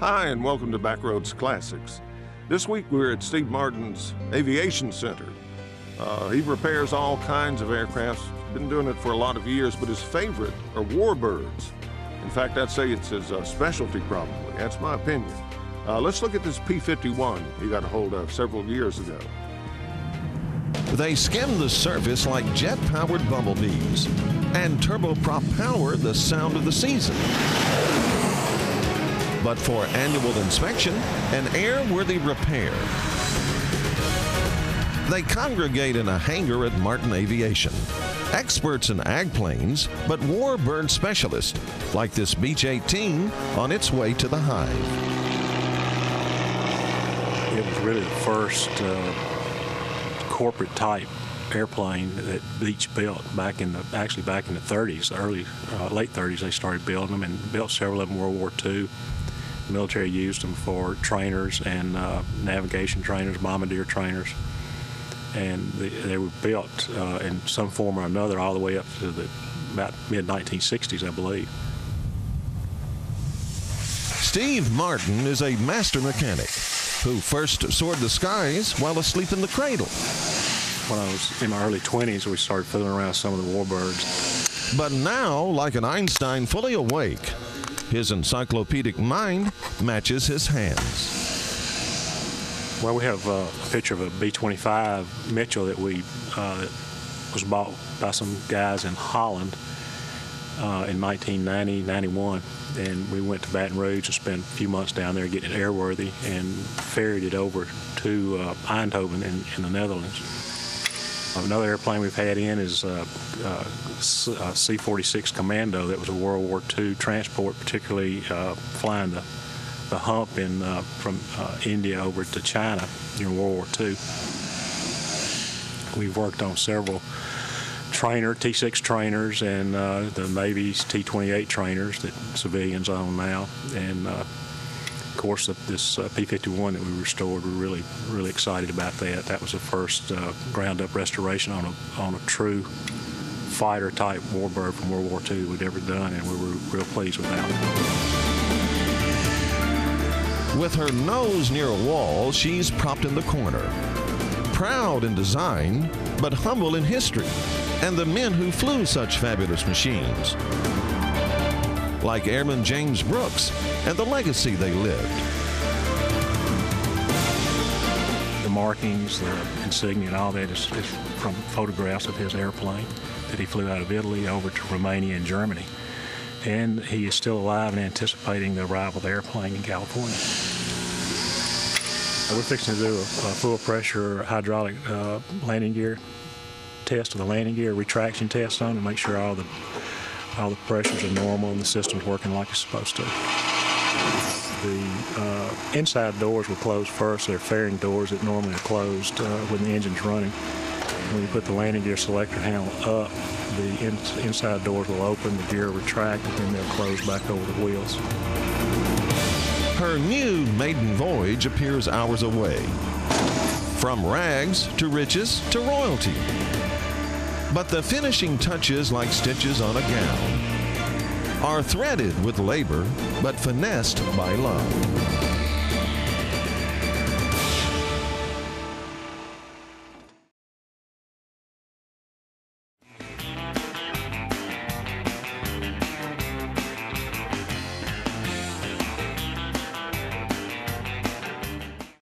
Hi, and welcome to Backroads Classics. This week we're at Steve Martin's Aviation Center. He repairs all kinds of aircrafts. Been doing it for a lot of years, but his favorite are warbirds. In fact, I'd say it's his specialty, probably. That's my opinion. Let's look at this P-51 he got a hold of several years ago. They skim the surface like jet-powered bumblebees, and turboprop power the sound of the season. But for annual inspection, an airworthy repair. They congregate in a hangar at Martin Aviation. Experts in ag planes, but warbird specialists, like this Beech 18 on its way to the hive. It was really the first corporate type airplane that Beech built back in the 30s, late 30s. They started building them and built several of them in World War II. The military used them for trainers and navigation trainers, bombardier trainers, and they were built in some form or another all the way up to the about mid-1960s, I believe. Steve Martin is a master mechanic who first soared the skies while asleep in the cradle. When I was in my early 20s, we started fooling around with some of the warbirds. But now, like an Einstein fully awake, his encyclopedic mind matches his hands. Well, we have a picture of a B-25 Mitchell that was bought by some guys in Holland in 1990, 91. And we went to Baton Rouge and spent a few months down there getting it airworthy and ferried it over to Eindhoven in the Netherlands. Another airplane we've had in is a C-46 Commando that was a World War II transport, particularly flying the hump from India over to China during World War II. We've worked on several T-6 trainers and the Navy's T-28 trainers that civilians own now. And of course, this P-51 that we restored, we're really excited about that. That was the first ground-up restoration on a true fighter-type warbird from World War II we'd ever done, and we were real pleased with that. With her nose near a wall, she's propped in the corner. Proud in design, but humble in history, and the men who flew such fabulous machines. Like Airman James Brooks and the legacy they lived. The markings, the insignia, and all that is from photographs of his airplane that he flew out of Italy over to Romania and Germany. And he is still alive and anticipating the arrival of the airplane in California. We're fixing to do a full pressure hydraulic landing gear test of the landing gear, retraction test on it, to make sure all the pressures are normal and the system's working like it's supposed to. The inside doors will close first. They're fairing doors that normally are closed when the engine's running. When you put the landing gear selector handle up, the inside doors will open, the gear will retract, and then they'll close back over the wheels. Her new maiden voyage appears hours away. From rags to riches to royalty. But the finishing touches, like stitches on a gown, are threaded with labor, but finessed by love.